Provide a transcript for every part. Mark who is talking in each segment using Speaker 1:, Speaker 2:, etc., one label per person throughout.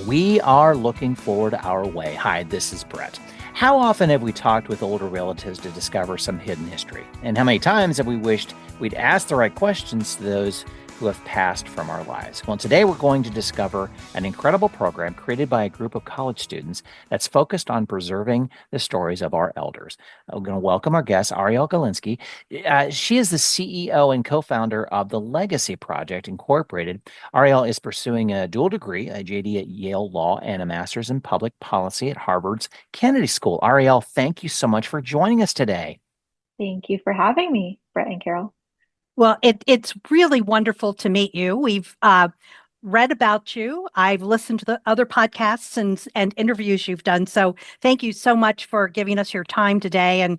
Speaker 1: We are looking forward our way. Hi, this is Brett. How often have we talked with older relatives to discover some hidden history? And how many times have we wished we'd asked the right questions to those who have passed from our lives? Well, today we're going to discover an incredible program created by a group of college students that's focused on preserving the stories of our elders. I'm going to welcome our guest, Arielle Galinsky. She is the CEO and co-founder of the Legacy Project Incorporated. Arielle is pursuing a dual degree, a JD at Yale Law and a master's in public policy at Harvard's Kennedy School. Arielle, thank you so much for joining us today.
Speaker 2: Thank you for having me, Brett and Carol.
Speaker 3: Well, it's really wonderful to meet you. We've read about you. I've listened to the other podcasts and interviews you've done. So thank you so much for giving us your time today. And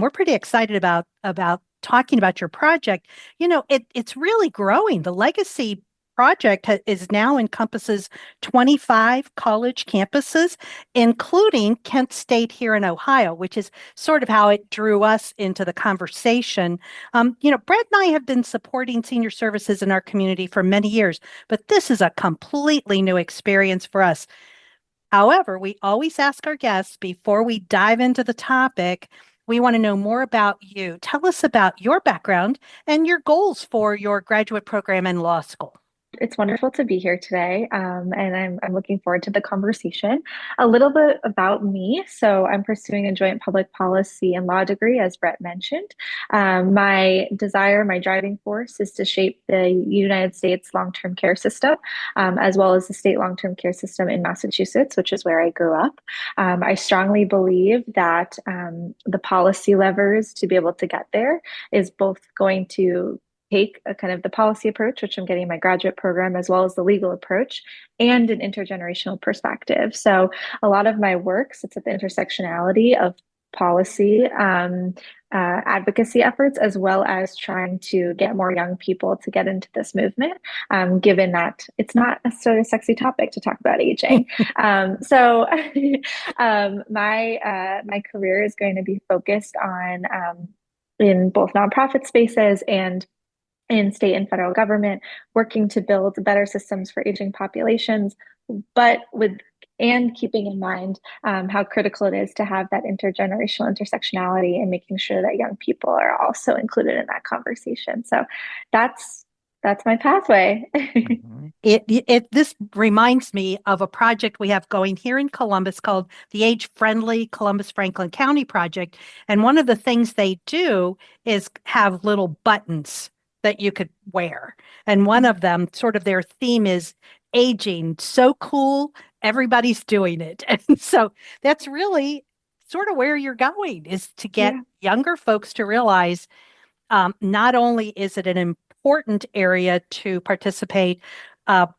Speaker 3: we're pretty excited about talking about your project. You know, it's really growing. The Legacy Project is now encompasses 25 college campuses, including Kent State here in Ohio, which is sort of how it drew us into the conversation. Brett and I have been supporting senior services in our community for many years, but this is a completely new experience for us. However, we always ask our guests before we dive into the topic, we want to know more about you. Tell us about your background and your goals for your graduate program and law school.
Speaker 2: It's wonderful to be here today, and I'm looking forward to the conversation. A little bit about me. So I'm pursuing a joint public policy and law degree, as Brett mentioned. My desire, my driving force is to shape the United States long-term care system, as well as the state long-term care system in Massachusetts, which is where I grew up. I strongly believe that the policy levers to be able to get there is both going to take a kind of the policy approach, which I'm getting in my graduate program, as well as the legal approach and an intergenerational perspective. So a lot of my work sits at the intersectionality of policy, advocacy efforts, as well as trying to get more young people to get into this movement, given that it's not necessarily a sexy topic to talk about aging. So my career is going to be focused on in both nonprofit spaces and in state and federal government, working to build better systems for aging populations, but keeping in mind how critical it is to have that intergenerational intersectionality and making sure that young people are also included in that conversation. So that's my pathway.
Speaker 3: This reminds me of a project we have going here in Columbus called the Age Friendly Columbus Franklin County Project. And one of the things they do is have little buttons that you could wear. And one of them, sort of their theme is aging so cool, everybody's doing it. And so that's really sort of where you're going, is to get younger folks to realize not only is it an important area to participate, but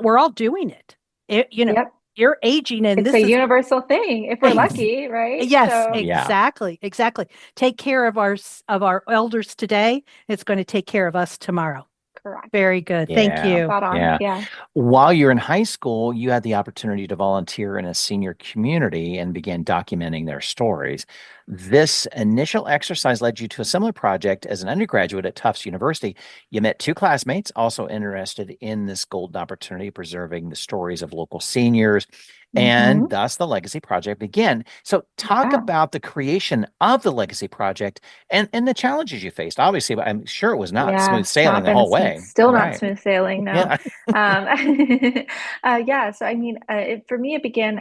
Speaker 3: we're all doing it.
Speaker 2: Yep.
Speaker 3: You're aging, and
Speaker 2: it's
Speaker 3: this
Speaker 2: a
Speaker 3: is
Speaker 2: universal thing if we're lucky, right?
Speaker 3: Yes,
Speaker 2: So,
Speaker 3: exactly. Take care of our elders today. It's going to take care of us tomorrow.
Speaker 2: correct.
Speaker 3: Very good. Thank you.
Speaker 2: Spot on.
Speaker 1: Yeah.
Speaker 2: Yeah.
Speaker 1: While you're in high school, you had the opportunity to volunteer in a senior community and began documenting their stories. This initial exercise led you to a similar project as an undergraduate at Tufts University. You met two classmates also interested in this golden opportunity, preserving the stories of local seniors. And thus the Legacy Project began. So talk about the creation of the Legacy Project and the challenges you faced. Obviously, I'm sure it was not smooth sailing the whole way.
Speaker 2: Still not
Speaker 1: Right.
Speaker 2: smooth sailing, no.
Speaker 1: Yeah.
Speaker 2: So I mean, for me, it began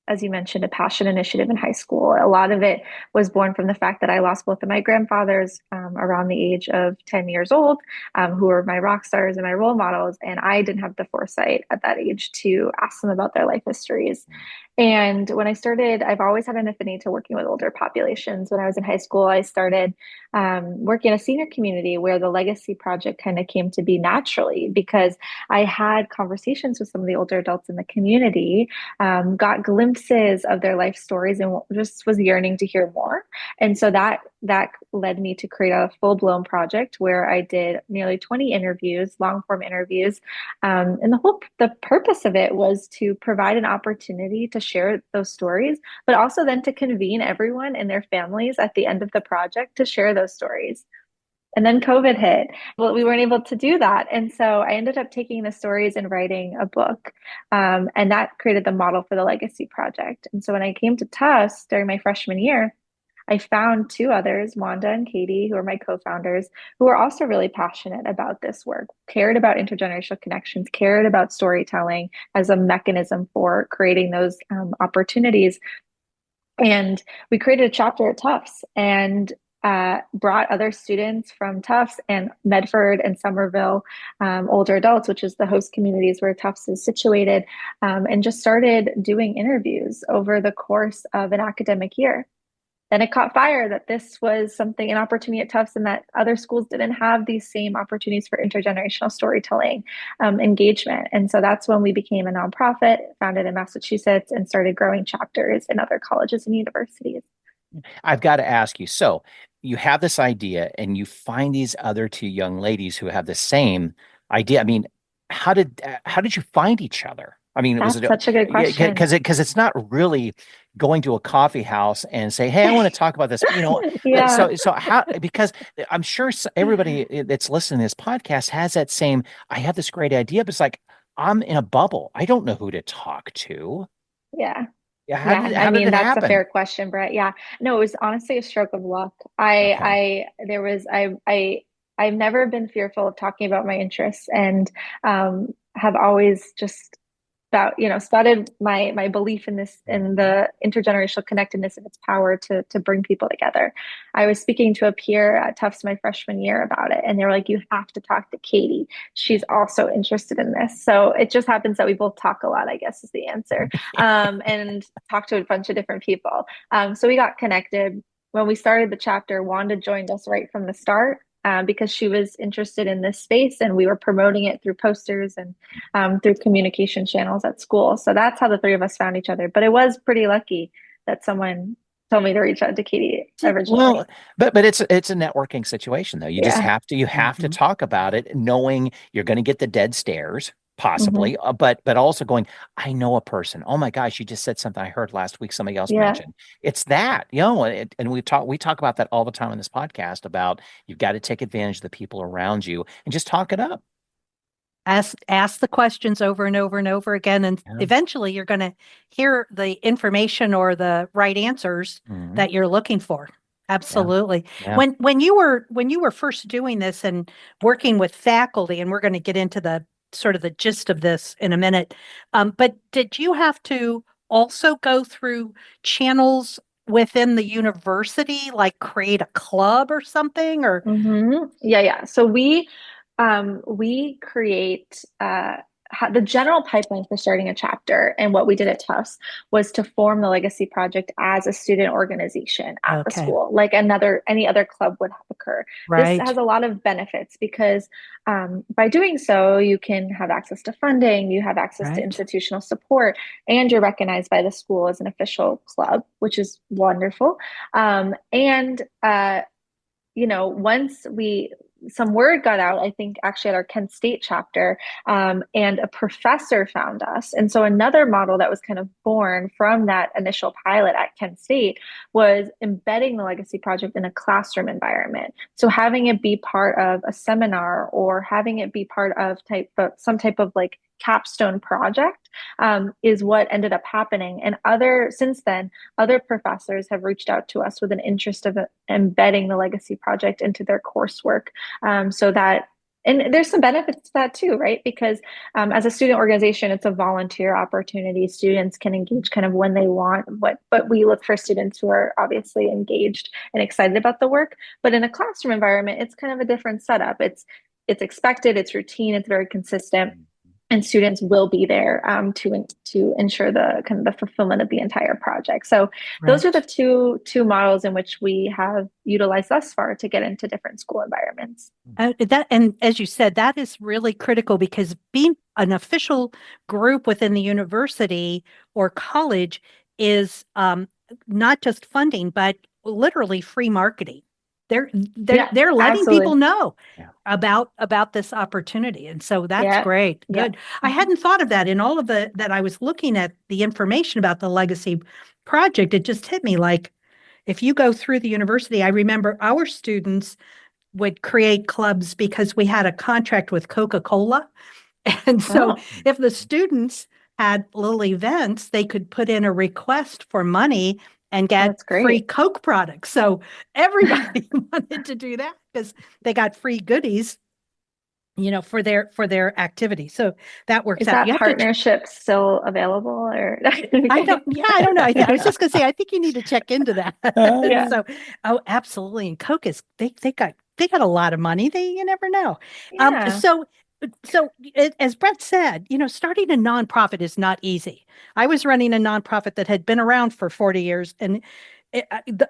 Speaker 2: as you mentioned, a passion initiative in high school. A lot of it was born from the fact that I lost both of my grandfathers around the age of 10 years old, who were my rock stars and my role models. And I didn't have the foresight at that age to ask them about their life histories. And when I started, I've always had an affinity to working with older populations. When I was in high school, I started working in a senior community where the Legacy Project kind of came to be naturally because I had conversations with some of the older adults in the community, got glimpses of their life stories, and just was yearning to hear more. And so that led me to create a full-blown project where I did nearly 20 interviews, long-form interviews. And the purpose of it was to provide an opportunity to share those stories, but also then to convene everyone and their families at the end of the project to share those stories. And then COVID hit. Well, we weren't able to do that. And so I ended up taking the stories and writing a book. And that created the model for the Legacy Project. And so when I came to Tufts during my freshman year, I found two others, Wanda and Katie, who are my co-founders, who are also really passionate about this work, cared about intergenerational connections, cared about storytelling as a mechanism for creating those opportunities. And we created a chapter at Tufts and brought other students from Tufts and Medford and Somerville, older adults, which is the host communities where Tufts is situated, and just started doing interviews over the course of an academic year. Then it caught fire that this was something, an opportunity at Tufts, and that other schools didn't have these same opportunities for intergenerational storytelling engagement. And so that's when we became a nonprofit, founded in Massachusetts, and started growing chapters in other colleges and universities.
Speaker 1: I've got to ask you, so you have this idea and you find these other two young ladies who have the same idea. I mean, how did you find each other? I mean,
Speaker 2: That's such a good question.
Speaker 1: because it's not really going to a coffee house and say, "Hey, I want to talk about this."
Speaker 2: Yeah.
Speaker 1: So how? Because I'm sure everybody that's listening to this podcast has that same. I have this great idea, but it's like I'm in a bubble. I don't know who to talk to.
Speaker 2: Yeah.
Speaker 1: Yeah,
Speaker 2: Yeah, I
Speaker 1: how did
Speaker 2: mean
Speaker 1: it
Speaker 2: that's a
Speaker 1: happen?
Speaker 2: fair question, Brett. Yeah. No, it was honestly a stroke of luck.
Speaker 1: Okay.
Speaker 2: I've never been fearful of talking about my interests and have always just spouted my belief in this, in the intergenerational connectedness and its power to bring people together. I was speaking to a peer at Tufts my freshman year about it, and they were like, "You have to talk to Katie. She's also interested in this." So it just happens that we both talk a lot, I guess is the answer, and talk to a bunch of different people. So we got connected. When we started the chapter, Wanda joined us right from the start. Because she was interested in this space and we were promoting it through posters and through communication channels at school. So that's how the three of us found each other. But it was pretty lucky that someone told me to reach out to Katie originally.
Speaker 1: Well, but it's a networking situation though. You just
Speaker 2: Yeah.
Speaker 1: have to
Speaker 3: Mhm.
Speaker 1: talk about it, knowing you're going to get the dead stares,
Speaker 2: Hmm.
Speaker 1: possibly, but also going, I know a person. Oh my gosh, you just said something I heard last week. Somebody else
Speaker 2: Yeah.
Speaker 1: mentioned. It's that, and we talk about that all the time on this podcast about you've got to take advantage of the people around you and just talk it up.
Speaker 3: Ask the questions over and over and over again, and
Speaker 1: Yeah.
Speaker 3: eventually you're going to hear the information or the right answers
Speaker 1: Mhm.
Speaker 3: that you're looking for.
Speaker 1: Yeah.
Speaker 3: Absolutely.
Speaker 1: Yeah.
Speaker 3: When you were first doing this and working with faculty, and we're going to get into the sort of the gist of this in a minute, but did you have to also go through channels within the university, like create a club or something, or
Speaker 2: Yeah, yeah. So we create the general pipeline for starting a chapter, and what we did at Tufts was to form the Legacy Project as a student organization at the
Speaker 3: okay,
Speaker 2: school, like any other club would occur. This
Speaker 3: right,
Speaker 2: has a lot of benefits because by doing so, you can have access to funding, you have access to
Speaker 3: right.
Speaker 2: institutional support, and you're recognized by the school as an official club, which is wonderful. And once some word got out, I think actually at our Kent State chapter, and a professor found us. And so another model that was kind of born from that initial pilot at Kent State was embedding the Legacy Project in a classroom environment. So having it be part of a seminar or having it be part of some type of like capstone project is what ended up happening. And since then, other professors have reached out to us with an interest of embedding the Legacy Project into their coursework, so that, and there's some benefits to that too, right? Because as a student organization, it's a volunteer opportunity. Students can engage kind of when they want, but we look for students who are obviously engaged and excited about the work. But in a classroom environment, it's kind of a different setup. It's expected, it's routine, it's very consistent, and students will be there to ensure the kind of the fulfillment of the entire project. So those are the
Speaker 3: Right.
Speaker 2: two models in which we have utilized thus far to get into different school environments.
Speaker 3: And as you said, that is really critical because being an official group within the university or college is not just funding, but literally free marketing. They're they're
Speaker 2: Yeah,
Speaker 3: they're letting people
Speaker 2: absolutely.
Speaker 3: know
Speaker 1: Yeah.
Speaker 3: about this opportunity, and so that's
Speaker 2: Yeah,
Speaker 3: great.
Speaker 2: yeah.
Speaker 3: Good. I hadn't thought of that in all of that I was looking at the information about the Legacy Project. It just hit me like if you go through the university, I remember our students would create clubs because we had a contract with Coca-Cola. And so
Speaker 2: Oh,
Speaker 3: if the students had little events, they could put in a request for money and get
Speaker 2: that's
Speaker 3: free
Speaker 2: great.
Speaker 3: Coke products. So everybody wanted to do that because they got free goodies, for their activity. So that works
Speaker 2: Is
Speaker 3: out. You
Speaker 2: that
Speaker 3: have to
Speaker 2: partnership still available or
Speaker 3: I don't,
Speaker 2: okay.
Speaker 3: yeah, I don't know. I was just going to say, I think you need to check into that.
Speaker 2: Yeah.
Speaker 3: So, oh, absolutely. And Coke they got a lot of money. You never know. Um,
Speaker 2: Yeah.
Speaker 3: so, as Brett said, starting a nonprofit is not easy. I was running a nonprofit that had been around for 40 years, and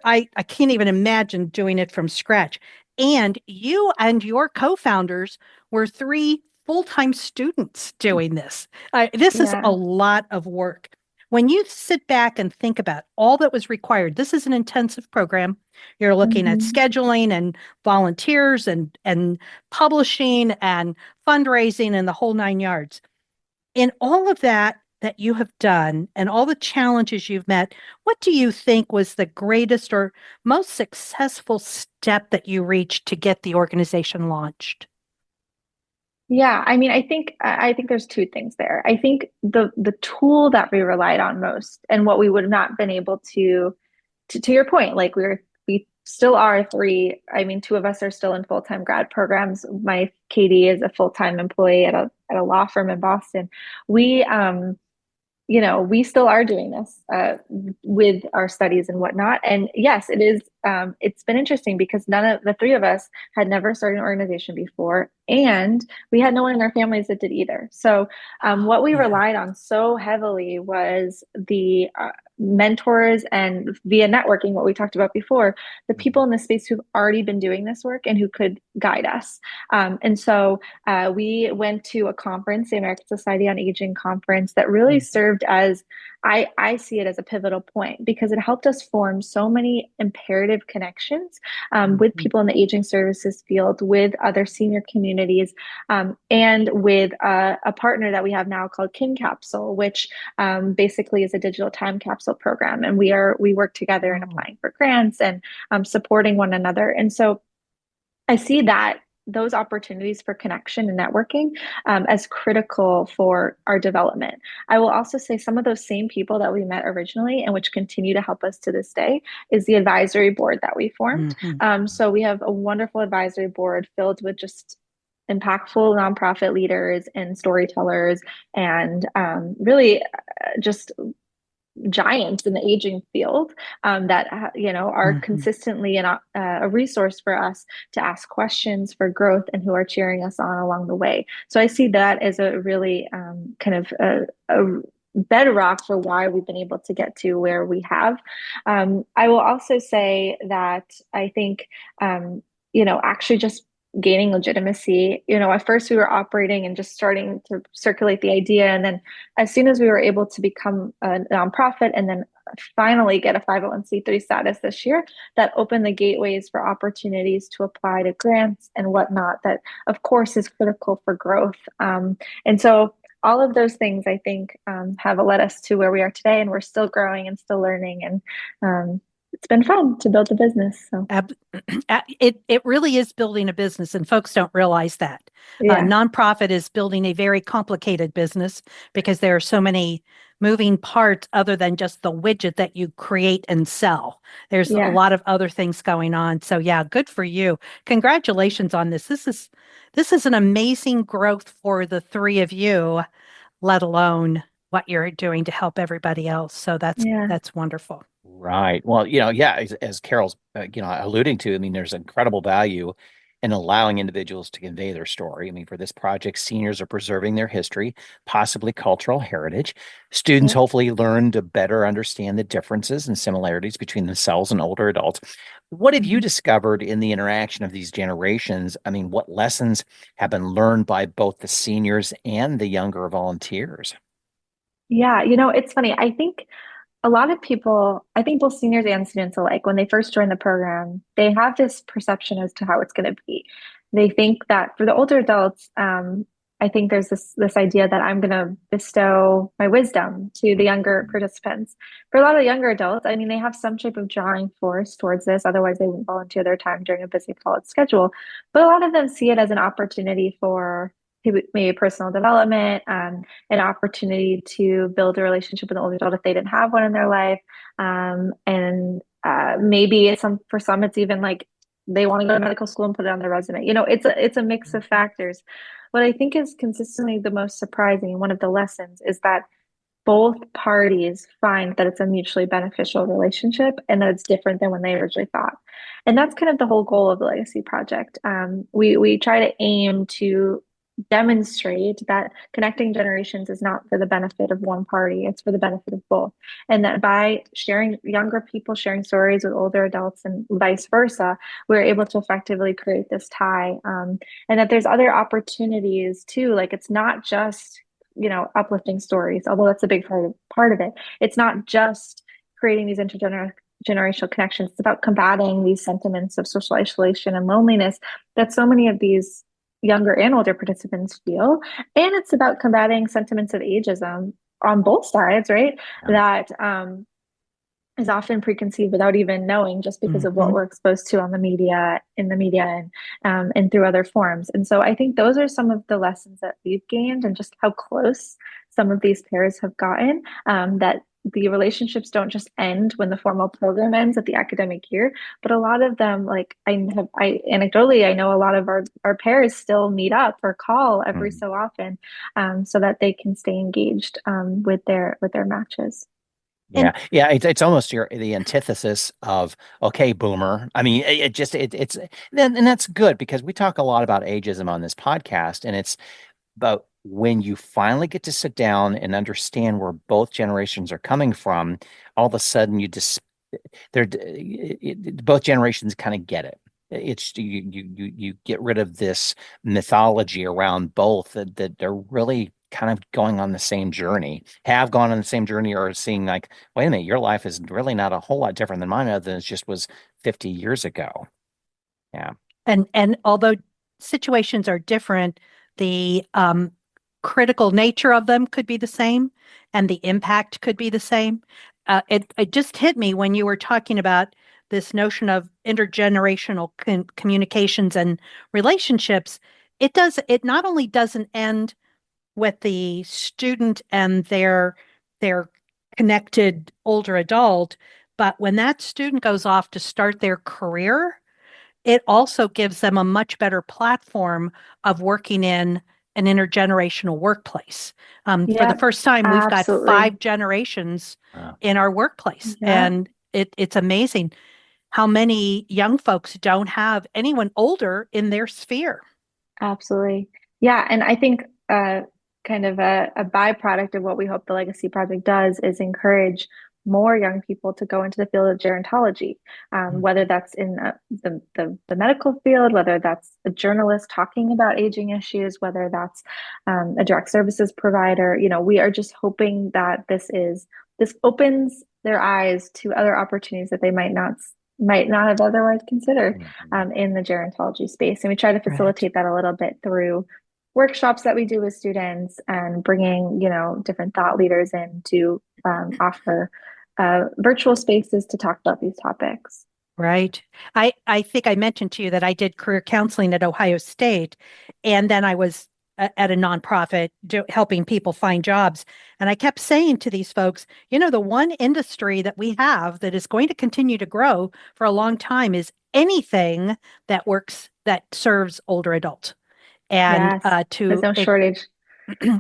Speaker 3: I can't even imagine doing it from scratch. And you and your co-founders were three full-time students doing this. This is a
Speaker 2: Yeah.
Speaker 3: lot of work. When you sit back and think about all that was required, this is an intensive program. You're looking at
Speaker 2: Hmm.
Speaker 3: scheduling and volunteers and publishing and fundraising and the whole 9 yards. In all of that you have done and all the challenges you've met, what do you think was the greatest or most successful step that you reached to get the organization launched?
Speaker 2: Yeah, I mean, I think there's two things there. I think the tool that we relied on most and what we would have not been able to your point, like we still are three. I mean, two of us are still in full-time grad programs. My Katie is a full-time employee at a law firm in Boston. We we still are doing this with our studies and whatnot. And yes, it is. It's been interesting because none of the three of us had never started an organization before, and we had no one in our families that did either. So, what we
Speaker 3: Yeah.
Speaker 2: relied on so heavily was the mentors and via networking, what we talked about before, the people in the space who've already been doing this work and who could guide us. And so we went to a conference, the American Society on Aging conference, that really
Speaker 3: Mhm.
Speaker 2: served as I see it as a pivotal point because it helped us form so many imperative connections with
Speaker 3: Mhm.
Speaker 2: people in the aging services field, with other senior communities, and with a partner that we have now called Kin Capsule, which basically is a digital time capsule program. And we work together in
Speaker 3: Oh.
Speaker 2: applying for grants and supporting one another. And so I see that those opportunities for connection and networking as critical for our development. I will also say some of those same people that we met originally and which continue to help us to this day is the advisory board that we formed.
Speaker 3: Mhm.
Speaker 2: So we have a wonderful advisory board filled with just impactful nonprofit leaders and storytellers and really just giants in the aging field that are
Speaker 3: Mhm.
Speaker 2: consistently a resource for us to ask questions for growth and who are cheering us on along the way. So I see that as a really kind of a bedrock for why we've been able to get to where we have. I will also say that I think actually just gaining legitimacy. At first we were operating and just starting to circulate the idea. And then as soon as we were able to become a nonprofit and then finally get a 501(c)(3) status this year, that opened the gateways for opportunities to apply to grants and whatnot, that of course is critical for growth. And so all of those things, I think, have led us to where we are today, and we're still growing and still learning. And it's been fun to build a business. So
Speaker 3: Ab- it really is building a business, and folks don't realize that.
Speaker 2: yeah,
Speaker 3: Nonprofit is building a very complicated business because there are so many moving parts other than just the widget that you create and sell. There's a
Speaker 2: yeah.
Speaker 3: lot of other things going on. So yeah, good for you. Congratulations on this. This is an amazing growth for the three of you, let alone what you're doing to help everybody else. So that's
Speaker 2: Yeah.
Speaker 3: that's wonderful.
Speaker 1: Right. Well, yeah, as Carol's, alluding to, I mean, there's incredible value in allowing individuals to convey their story. I mean, for this project, seniors are preserving their history, possibly cultural heritage. Students
Speaker 2: Yeah.
Speaker 1: hopefully learn to better understand the differences and similarities between themselves and older adults. What have you
Speaker 2: Mhm.
Speaker 1: discovered in the interaction of these generations? I mean, what lessons have been learned by both the seniors and the younger volunteers?
Speaker 2: Yeah, it's funny. I think a lot of people, I think both seniors and students alike, when they first join the program, they have this perception as to how it's going to be. They think that for the older adults, I think there's this idea that I'm going to bestow my wisdom to the younger participants. For a lot of younger adults, I mean, they have some type of drawing force towards this. Otherwise, they wouldn't volunteer their time during a busy college schedule. But a lot of them see it as an opportunity for maybe personal development, an opportunity to build a relationship with an older adult if they didn't have one in their life. And maybe for some, it's even like they want to go to medical school and put it on their resume. It's a mix of factors. What I think is consistently the most surprising, one of the lessons, is that both parties find that it's a mutually beneficial relationship and that it's different than when they originally thought. And that's kind of the whole goal of the Legacy Project. We try to aim to demonstrate that connecting generations is not for the benefit of one party, it's for the benefit of both. And that by younger people sharing stories with older adults and vice versa, we're able to effectively create this tie. And that there's other opportunities too. Like it's not just, uplifting stories, although that's a big part of it. It's not just creating these intergenerational connections. It's about combating these sentiments of social isolation and loneliness that so many of these younger and older participants feel. And it's about combating sentiments of ageism on both sides, right? Yeah. That is often preconceived without even knowing, just because of what we're exposed to in the media, and through other forms. And so I think those are some of the lessons that we've gained, and just how close some of these pairs have gotten, that the relationships don't just end when the formal program ends at the academic year, but a lot of them, like anecdotally, I know a lot of our pairs still meet up or call every so often, so that they can stay engaged with their matches.
Speaker 1: Yeah, it's almost the antithesis of, okay, boomer. I mean, it's then, and that's good, because we talk a lot about ageism on this podcast, and it's about when you finally get to sit down and understand where both generations are coming from, all of a sudden both generations kind of get it. It's you get rid of this mythology around both, that they're really kind of going on the same journey, have gone on the same journey, or seeing like, wait a minute, your life is really not a whole lot different than mine, other than it just was 50 years ago. Yeah.
Speaker 3: And although situations are different, the critical nature of them could be the same, and the impact could be the same. It just hit me when you were talking about this notion of intergenerational communications and relationships. It not only doesn't end with the student and their connected older adult, but when that student goes off to start their career, it also gives them a much better platform of working in an intergenerational workplace. For the first time, we've got 5 generations in our workplace, and it's amazing how many young folks don't have anyone older in their sphere.
Speaker 2: Absolutely. Yeah. And I think kind of a byproduct of what we hope the Legacy Project does is encourage more young people to go into the field of gerontology, whether that's in the medical field, whether that's a journalist talking about aging issues, whether that's a direct services provider. We are just hoping that this opens their eyes to other opportunities that they might not have otherwise considered in the gerontology space. And we try to facilitate that a little bit through workshops that we do with students, and bringing, different thought leaders in to offer virtual spaces to talk about these topics.
Speaker 3: Right. I think I mentioned to you that I did career counseling at Ohio State, and then I was at a nonprofit helping people find jobs. And I kept saying to these folks, the one industry that we have that is going to continue to grow for a long time is anything that serves older adults. And
Speaker 2: there's no shortage.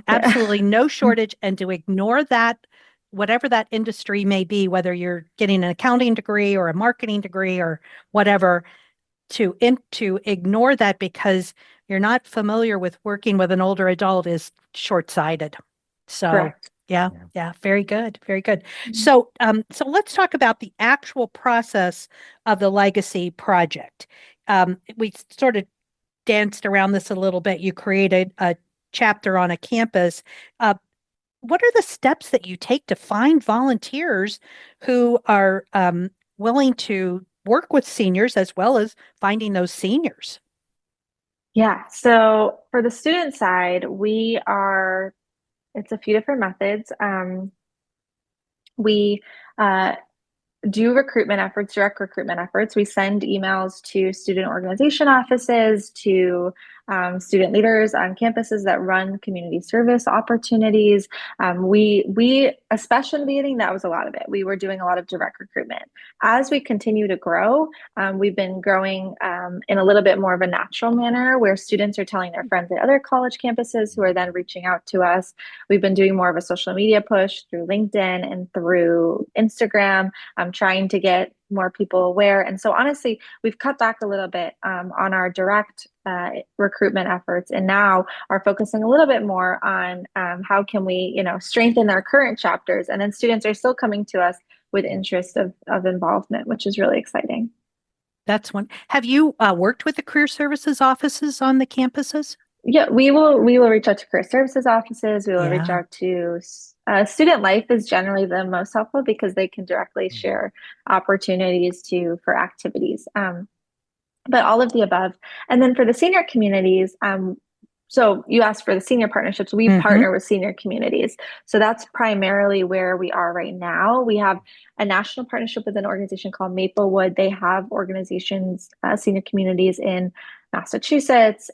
Speaker 3: Absolutely no shortage. And to ignore that, whatever that industry may be, whether you're getting an accounting degree or a marketing degree or whatever, to ignore that because you're not familiar with working with an older adult is short-sighted. So
Speaker 2: correct.
Speaker 3: Yeah, very good, very good. So let's talk about the actual process of the Legacy Project. We sort of danced around this a little bit. You created a chapter on a campus. What are the steps that you take to find volunteers who are willing to work with seniors, as well as finding those seniors?
Speaker 2: Yeah. So for the student side, it's a few different methods. We do recruitment efforts, direct recruitment efforts. We send emails to student organization offices, to student leaders on campuses that run community service opportunities. We especially in the beginning, that was a lot of it. We were doing a lot of direct recruitment. As we continue to grow, we've been growing in a little bit more of a natural manner where students are telling their friends at other college campuses who are then reaching out to us. We've been doing more of a social media push through LinkedIn and through Instagram. Trying to get more people aware. And so honestly, we've cut back a little bit on our direct recruitment efforts, and now are focusing a little bit more on how can we, strengthen our current chapters. And then students are still coming to us with interest of involvement, which is really exciting.
Speaker 3: That's one. Have you worked with the career services offices on the campuses?
Speaker 2: Yeah, we will reach out to career services offices. We will reach
Speaker 3: Yeah.
Speaker 2: out to student life is generally the most helpful because they can directly share opportunities for activities. But all of the above. And then for the senior communities, so you asked for the senior partnerships, we partner with senior communities. So that's primarily where we are right now. We have a national partnership with an organization called Maplewood. They have organizations, senior communities in Massachusetts,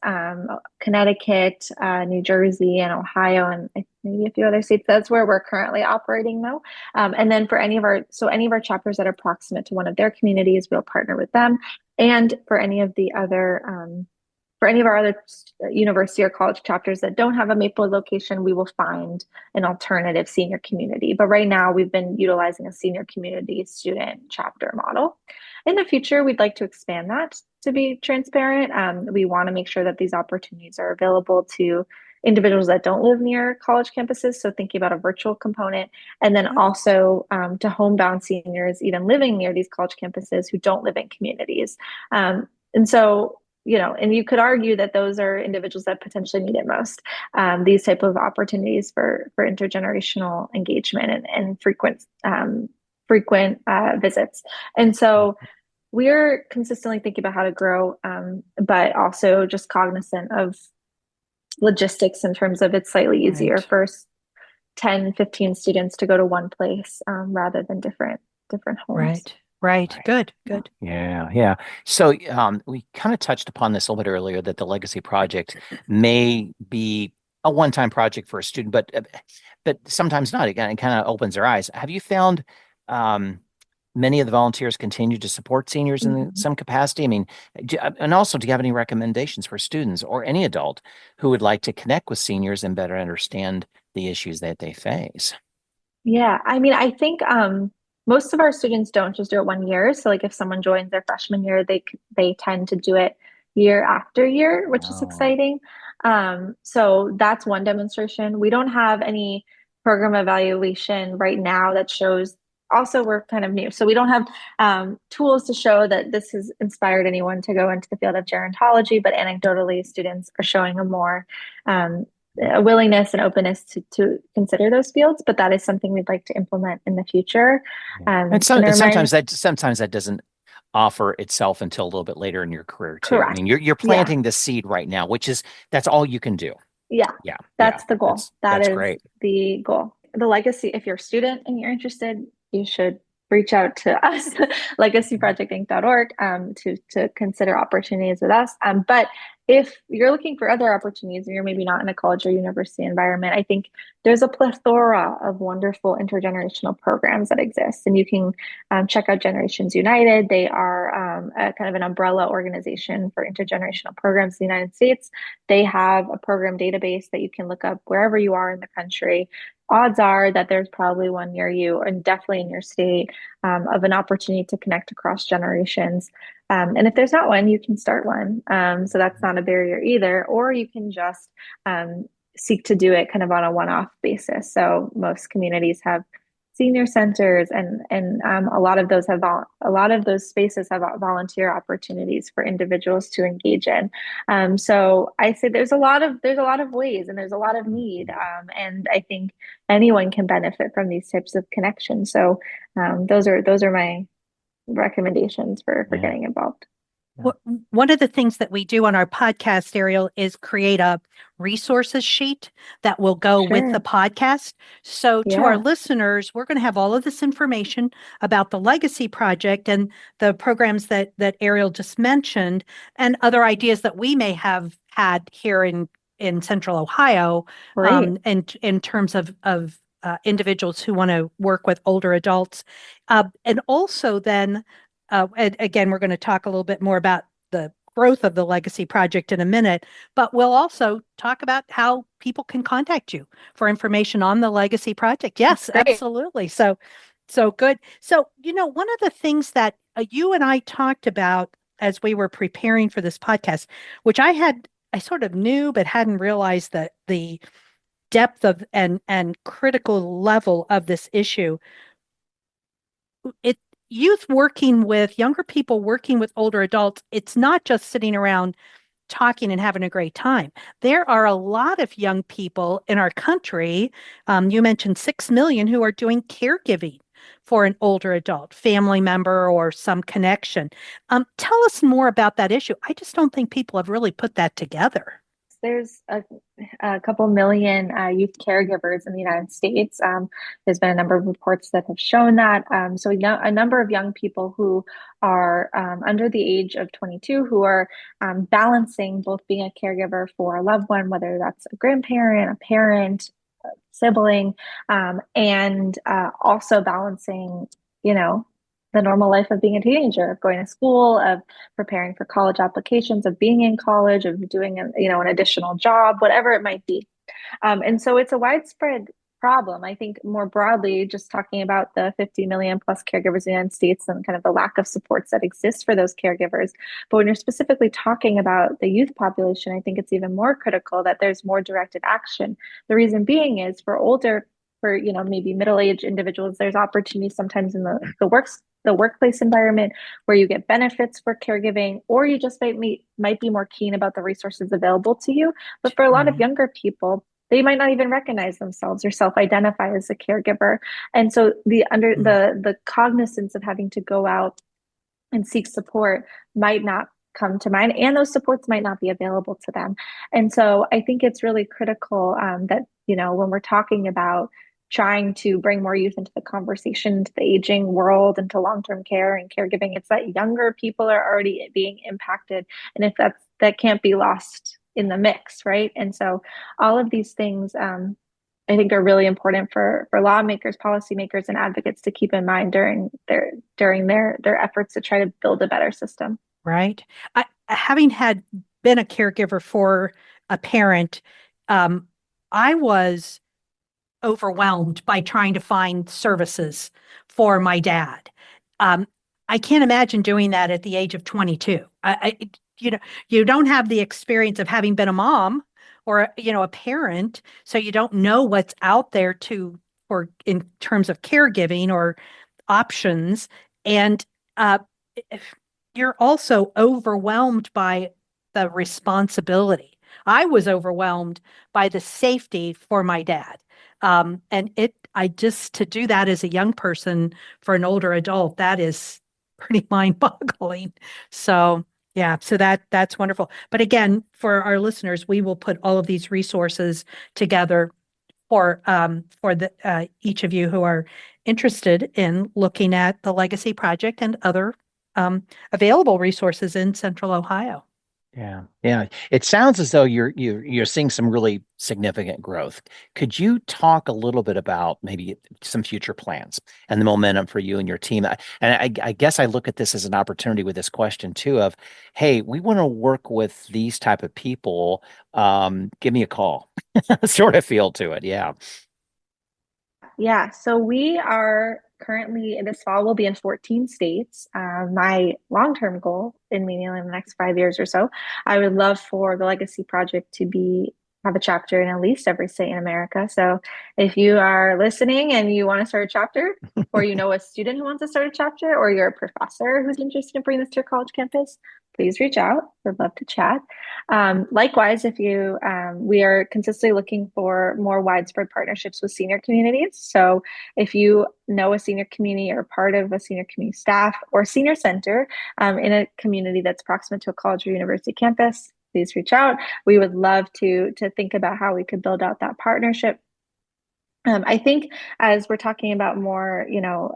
Speaker 2: Connecticut, New Jersey, and Ohio, and maybe a few other states. That's where we're currently operating though. And then for any of our chapters that are proximate to one of their communities, we'll partner with them. And for any of our other university or college chapters that don't have a Maplewood location, we will find an alternative senior community. But right now, we've been utilizing a senior community student chapter model. In the future, we'd like to expand that to be transparent. We want to make sure that these opportunities are available to individuals that don't live near college campuses. So thinking about a virtual component, and then also to homebound seniors, even living near these college campuses who don't live in communities. And so, and you could argue that those are individuals that potentially need it most. These type of opportunities for intergenerational engagement and frequent visits. And so we're consistently thinking about how to grow, but also just cognizant of logistics in terms of it's slightly easier for 10, 15 students to go to one place rather than different homes.
Speaker 3: Right. Good.
Speaker 1: Yeah. So we kind of touched upon this a little bit earlier that the legacy project may be a one-time project for a student, but sometimes not. Again, it kind of opens their eyes. Have you found many of the volunteers continue to support seniors in some capacity? I mean, and also, do you have any recommendations for students or any adult who would like to connect with seniors and better understand the issues that they face?
Speaker 2: Yeah, I mean, I think most of our students don't just do it 1 year. So, like, if someone joins their freshman year, they tend to do it year after year, which is exciting. So that's one demonstration. We don't have any program evaluation right now that shows. Also, we're kind of new, so we don't have tools to show that this has inspired anyone to go into the field of gerontology. But anecdotally, students are showing a willingness and openness to consider those fields, but that is something we'd like to implement in the future.
Speaker 1: And sometimes that doesn't offer itself until a little bit later in your career too.
Speaker 2: Correct.
Speaker 1: I mean, you're planting the seed right now, that's all you can do.
Speaker 2: Yeah. That's the goal. That's
Speaker 1: great.
Speaker 2: The goal. The legacy, if you're a student and you're interested, you should reach out to us, legacyprojectinc.org, to consider opportunities with us. But if you're looking for other opportunities and you're maybe not in a college or university environment, I think there's a plethora of wonderful intergenerational programs that exist. And you can check out Generations United. They are a kind of an umbrella organization for intergenerational programs in the United States. They have a program database that you can look up wherever you are in the country. Odds are that there's probably one near you and definitely in your state of an opportunity to connect across generations. And if there's not one, you can start one. So that's not a barrier either. Or you can just seek to do it kind of on a one-off basis. So most communities have senior centers, and a lot of those spaces have volunteer opportunities for individuals to engage in. So I say there's a lot of ways, and there's a lot of need, and I think anyone can benefit from these types of connections. So those are my recommendations for getting involved.
Speaker 3: One of the things that we do on our podcast, Arielle, is create a resources sheet that will go with the
Speaker 2: Sure.
Speaker 3: podcast. So, to our
Speaker 2: Yeah,
Speaker 3: listeners, we're going to have all of this information about the Legacy Project and the programs that Arielle just mentioned, and other ideas that we may have had here in Central Ohio,
Speaker 2: great.
Speaker 3: and in terms of individuals who want to work with older adults, and also then. And again, we're going to talk a little bit more about the growth of the Legacy Project in a minute, but we'll also talk about how people can contact you for information on the Legacy Project. Yes,
Speaker 2: Great.
Speaker 3: absolutely. So good. So, one of the things that you and I talked about as we were preparing for this podcast, which I sort of knew, but hadn't realized that the depth of and critical level of this issue. It younger people working with older adults, it's not just sitting around talking and having a great time. There are a lot of young people in our country. You mentioned 6 million who are doing caregiving for an older adult, family member, or some connection. Tell us more about that issue. I just don't think people have really put that together.
Speaker 2: There's a couple million youth caregivers in the United States. There's been a number of reports that have shown that. So we know a number of young people who are under the age of 22 who are balancing both being a caregiver for a loved one, whether that's a grandparent, a parent, a sibling, and also balancing, you know, the normal life of being a teenager, of going to school, of preparing for college applications, of being in college, of doing an additional job, whatever it might be. And so it's a widespread problem. I think more broadly, just talking about the 50 million plus caregivers in the United States and kind of the lack of supports that exist for those caregivers. But when you're specifically talking about the youth population, I think it's even more critical that there's more directed action. The reason being is for maybe middle-aged individuals, there's opportunities sometimes in the workplace environment where you get benefits for caregiving, or you just might be more keen about the resources available to you. But for a lot of
Speaker 3: Right.
Speaker 2: younger people, they might not even recognize themselves or self-identify as a caregiver. And so
Speaker 3: Mm.
Speaker 2: the cognizance of having to go out and seek support might not come to mind, and those supports might not be available to them. And so I think it's really critical that, when we're talking about trying to bring more youth into the conversation, into the aging world, into long-term care and caregiving, it's that younger people are already being impacted. And if that can't be lost in the mix, right? And so all of these things, I think are really important for lawmakers, policymakers, and advocates to keep in mind during their efforts to try to build a better system.
Speaker 3: Right. Having been a caregiver for a parent, I was overwhelmed by trying to find services for my dad. Um, I can't imagine doing that at the age of 22. You don't have the experience of having been a mom or a parent, so you don't know what's out there or in terms of caregiving or options, and uh, you're also overwhelmed by the responsibility. I was overwhelmed by the safety for my dad. I just, to do that as a young person for an older adult, that is pretty mind-boggling. So, yeah, so that's wonderful. But again, for our listeners, we will put all of these resources together for the each of you who are interested in looking at the Legacy Project and other available resources in Central Ohio.
Speaker 1: Yeah, yeah. It sounds as though you're seeing some really significant growth. Could you talk a little bit about maybe some future plans and the momentum for you and your team? I guess I look at this as an opportunity with this question too of, hey, we want to work with these type of people. Give me a call. Sort of feel to it. Yeah.
Speaker 2: Yeah, so we are currently this fall, we'll be in 14 states. My long-term goal in maybe in the next 5 years or so, I would love for the Legacy Project to be have a chapter in at least every state in America. So if you are listening and you want to start a chapter, or you know a student who wants to start a chapter, or you're a professor who's interested in bringing this to your college campus, please reach out. We'd love to chat. Likewise, if you, we are consistently looking for more widespread partnerships with senior communities. So if you know a senior community or part of a senior community staff or senior center in a community that's proximate to a college or university campus, please reach out. We would love to think about how we could build out that partnership. I think as we're talking about more,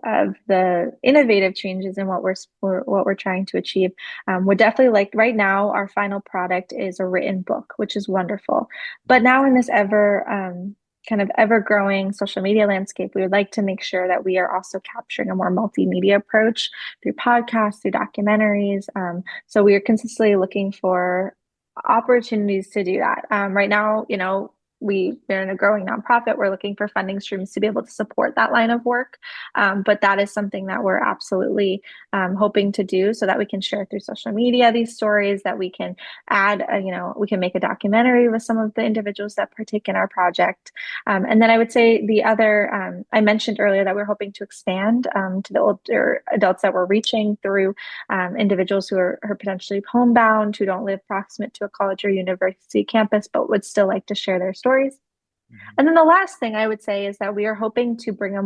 Speaker 2: of the innovative changes in what we're trying to achieve, we're definitely like right now, our final product is a written book, which is wonderful. But now in this kind of ever growing social media landscape, we would like to make sure that we are also capturing a more multimedia approach through podcasts, through documentaries. So we are consistently looking for opportunities to do that. Right now, we're in a growing nonprofit. We're looking for funding streams to be able to support that line of work. But that is something that we're absolutely hoping to do so that we can share through social media these stories, that we can add, we can make a documentary with some of the individuals that partake in our project. And then I would say the other, I mentioned earlier that we're hoping to expand to the older adults that we're reaching through individuals who are potentially homebound, who don't live proximate to a college or university campus, but would still like to share their stories. And then the last thing I would say is that we are hoping to bring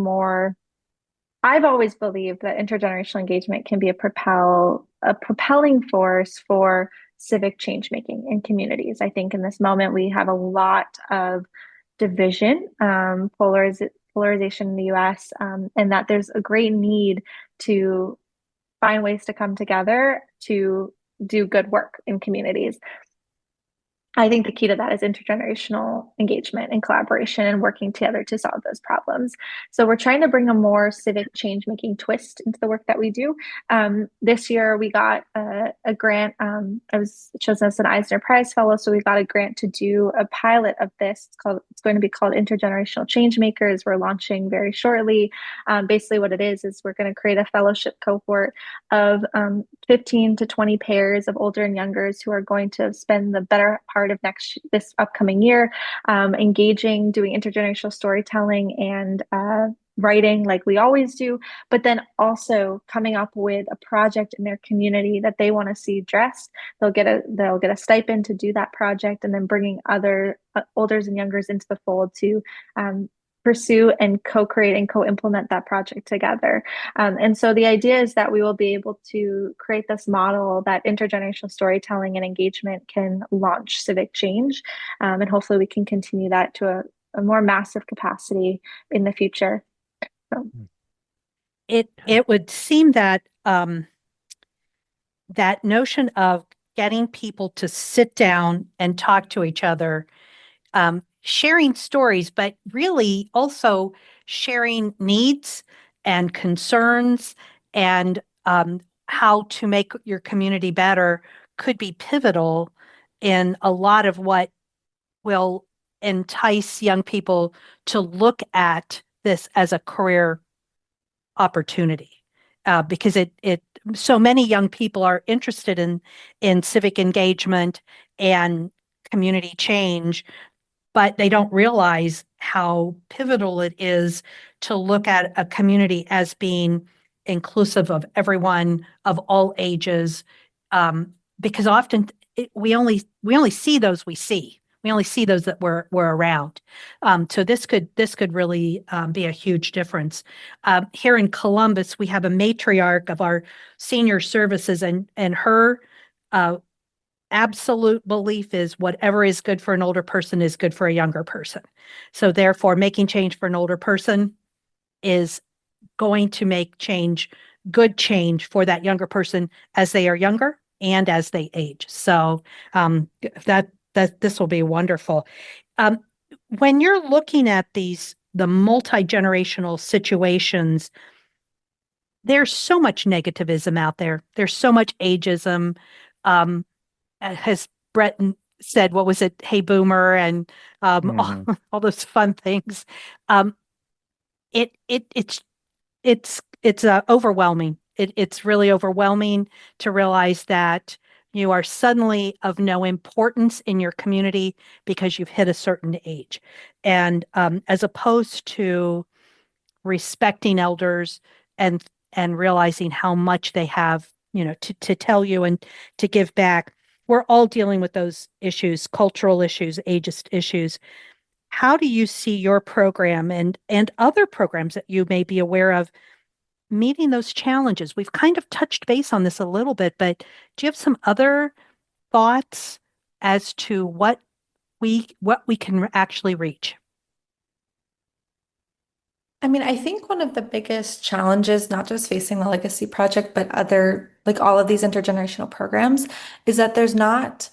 Speaker 2: I've always believed that intergenerational engagement can be a propelling force for civic change making in communities. I think in this moment we have a lot of division, polarization in the US, and that there's a great need to find ways to come together to do good work in communities. I think the key to that is intergenerational engagement and collaboration and working together to solve those problems. So we're trying to bring a more civic change-making twist into the work that we do. This year we got a grant. I was chosen as an Eisner Prize Fellow, so we got a grant to do a pilot of this. It's going to be called Intergenerational Changemakers. We're launching very shortly. Basically what it is we're going to create a fellowship cohort of 15 to 20 pairs of older and youngers who are going to spend the better part of this upcoming year engaging, doing intergenerational storytelling and writing like we always do, but then also coming up with a project in their community that they want to see addressed. They'll get a stipend to do that project, and then bringing other olders and youngers into the fold to pursue and co-create and co-implement that project together. And so the idea is that we will be able to create this model that intergenerational storytelling and engagement can launch civic change. And hopefully we can continue that to a more massive capacity in the future. So.
Speaker 3: It would seem that that notion of getting people to sit down and talk to each other, sharing stories, but really also sharing needs and concerns and how to make your community better could be pivotal in a lot of what will entice young people to look at this as a career opportunity. Because so many young people are interested in civic engagement and community change, but they don't realize how pivotal it is to look at a community as being inclusive of everyone of all ages, because often we only see those we see. We only see those that were around. So this could really be a huge difference. Here in Columbus, we have a matriarch of our senior services, and her absolute belief is whatever is good for an older person is good for a younger person. So therefore, making change for an older person is going to make good change for that younger person as they are younger and as they age. So that this will be wonderful. When you're looking at the multi-generational situations, there's so much negativism out there. There's so much ageism. As Brett said, what was it? Hey, boomer, and all those fun things. It's overwhelming. It's really overwhelming to realize that you are suddenly of no importance in your community because you've hit a certain age. And as opposed to respecting elders and realizing how much they have, to tell you and to give back. We're all dealing with those issues, cultural issues, ageist issues. How do you see your program and other programs that you may be aware of meeting those challenges? We've kind of touched base on this a little bit, but do you have some other thoughts as to what we can actually reach?
Speaker 4: I mean, I think one of the biggest challenges, not just facing the Legacy Project, but other, like all of these intergenerational programs, is that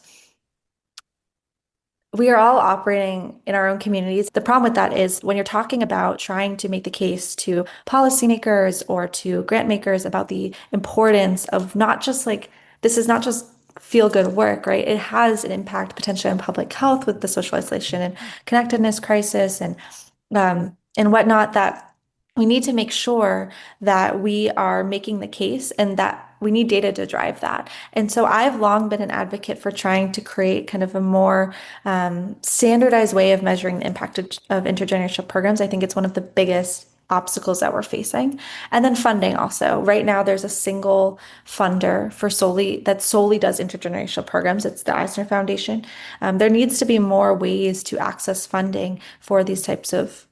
Speaker 4: we are all operating in our own communities. The problem with that is when you're talking about trying to make the case to policymakers or to grant makers about the importance of not just this is not just feel good work, right? It has an impact potentially on public health with the social isolation and connectedness crisis and whatnot, that we need to make sure that we are making the case and that we need data to drive that. And so I've long been an advocate for trying to create kind of a more standardized way of measuring the impact of intergenerational programs. I think it's one of the biggest obstacles that we're facing. And then funding also. Right now, there's a single funder that solely does intergenerational programs. It's the Eisner Foundation. There needs to be more ways to access funding for these types of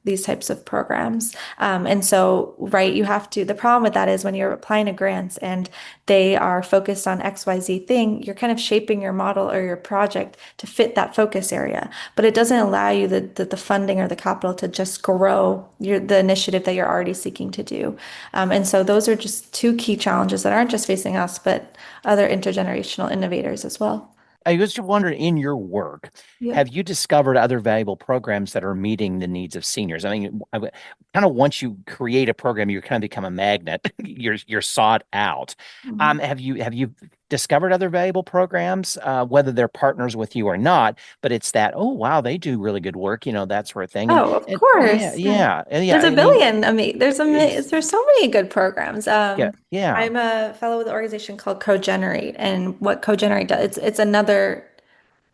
Speaker 4: programs. And so, right, the problem with that is when you're applying to grants and they are focused on XYZ thing, you're kind of shaping your model or your project to fit that focus area. But it doesn't allow you the funding or the capital to just grow the initiative that you're already seeking to do. And so those are just two key challenges that aren't just facing us, but other intergenerational innovators as well.
Speaker 1: I was just wondering, in your work,
Speaker 4: Yeah.
Speaker 1: have you discovered other valuable programs that are meeting the needs of seniors? I mean, kind of once you create a program, you kind of become a magnet. You're sought out.
Speaker 4: Mhm.
Speaker 1: Have you discovered other valuable programs, whether they're partners with you or not? But it's that, oh wow, they do really good work, that sort of thing.
Speaker 4: Oh, of
Speaker 1: Yeah,
Speaker 4: course. Yeah.
Speaker 1: yeah, and yeah.
Speaker 4: There's a
Speaker 1: I mean,
Speaker 4: billion. I mean, there's so many good programs.
Speaker 1: yeah, yeah.
Speaker 4: I'm a fellow with an organization called Cogenerate, and what Cogenerate does, it's another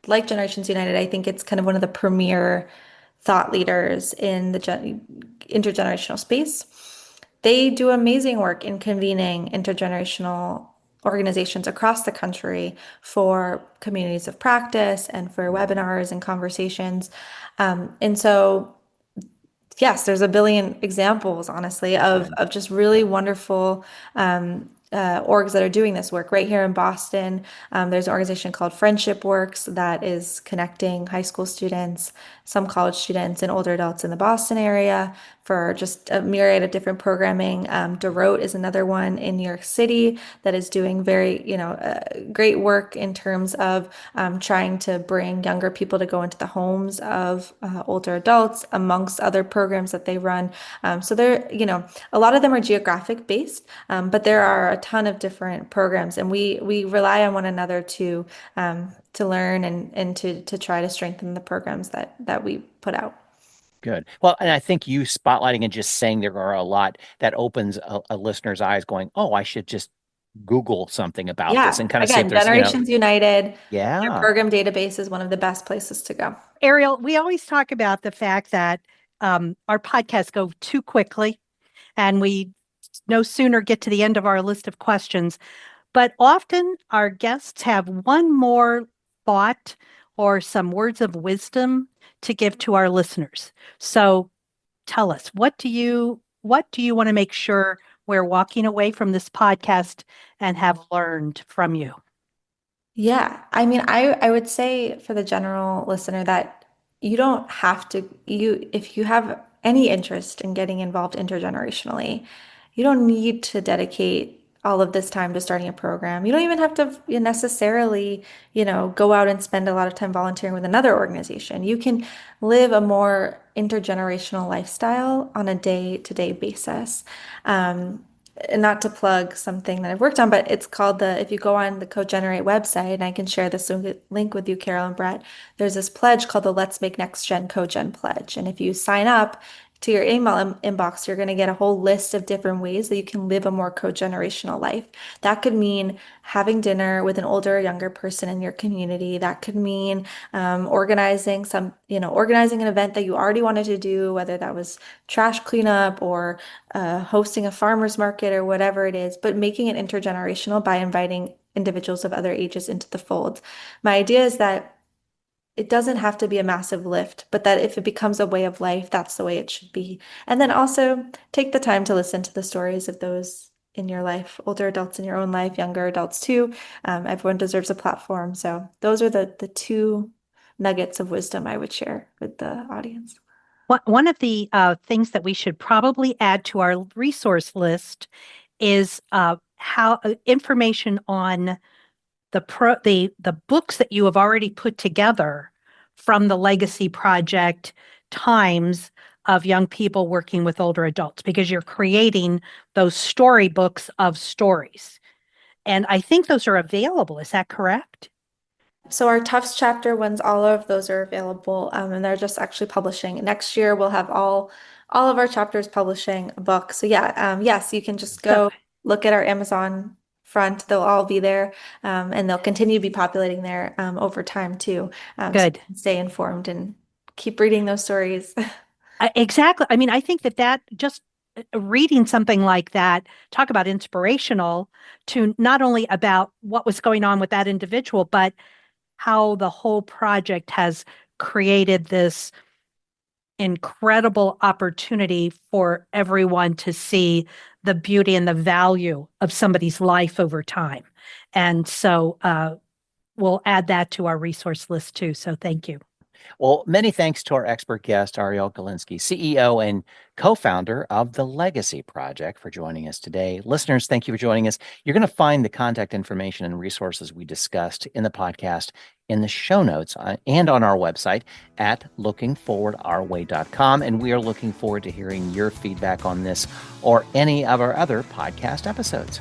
Speaker 4: like Generations United. I think it's kind of one of the premier thought leaders in the intergenerational space. They do amazing work in convening intergenerational organizations across the country for communities of practice and for webinars and conversations. And so yes, there's a billion examples, honestly, of just really wonderful orgs that are doing this work. Right here in Boston, there's an organization called Friendship Works that is connecting high school students, some college students, and older adults in the Boston area for just a myriad of different programming. DeRote is another one in New York City that is doing very, great work in terms of trying to bring younger people to go into the homes of older adults, amongst other programs that they run. So there, a lot of them are geographic based, but there are a ton of different programs, and we rely on one another to learn and to try to strengthen the programs that we put out.
Speaker 1: Good. Well, and I think you spotlighting and just saying there are a lot that opens a listener's eyes going, oh, I should just Google something about this
Speaker 4: Yeah.
Speaker 1: and kind of see if
Speaker 4: Again,
Speaker 1: there's,
Speaker 4: Generations United, their
Speaker 1: yeah,
Speaker 4: program database is one of the best places to go.
Speaker 3: Arielle, we always talk about the fact that our podcasts go too quickly and we no sooner get to the end of our list of questions, but often our guests have one more thought or some words of wisdom to give to our listeners. So tell us, what do you want to make sure we're walking away from this podcast and have learned from you?
Speaker 4: Yeah, I mean, I would say for the general listener that you don't have to, if you have any interest in getting involved intergenerationally, you don't need to dedicate all of this time to starting a program. You don't even have to necessarily, go out and spend a lot of time volunteering with another organization. You can live a more intergenerational lifestyle on a day-to-day basis. And not to plug something that I've worked on, but it's called if you go on the Cogenerate website, and I can share this link with you, Carol and Brett, there's this pledge called the Let's Make Next Gen Cogen Pledge. And if you sign up to your email inbox, you're going to get a whole list of different ways that you can live a more co-generational life. That could mean having dinner with an older or younger person in your community. That could mean organizing organizing an event that you already wanted to do, whether that was trash cleanup or hosting a farmer's market or whatever it is, but making it intergenerational by inviting individuals of other ages into the fold. My idea is that it doesn't have to be a massive lift, but that if it becomes a way of life, that's the way it should be. And then also take the time to listen to the stories of those in your life, older adults in your own life, younger adults too. Everyone deserves a platform. So those are the two nuggets of wisdom I would share with the audience.
Speaker 3: One of the things that we should probably add to our resource list is how information on the books that you have already put together from the Legacy Project times of young people working with older adults, because you're creating those storybooks of stories. And I think those are available. Is that correct?
Speaker 4: So our Tufts chapter ones, all of those are available, and they're just actually publishing. Next year, we'll have all of our chapters publishing a book. So yeah, yes, you can just go look at our Amazon front. They'll all be there, and they'll continue to be populating there over time too.
Speaker 3: Good.
Speaker 4: So you can stay informed and keep reading those stories.
Speaker 3: Exactly. I mean, I think that just reading something like that, talk about inspirational to not only about what was going on with that individual, but how the whole project has created this incredible opportunity for everyone to see the beauty and the value of somebody's life over time. And so we'll add that to our resource list too. So thank you.
Speaker 1: Well, many thanks to our expert guest, Arielle Galinsky, CEO and co-founder of the Legacy Project, for joining us today. Listeners, thank you for joining us. You're going to find the contact information and resources we discussed in the podcast in the show notes and on our website at lookingforwardourway.com. And we are looking forward to hearing your feedback on this or any of our other podcast episodes.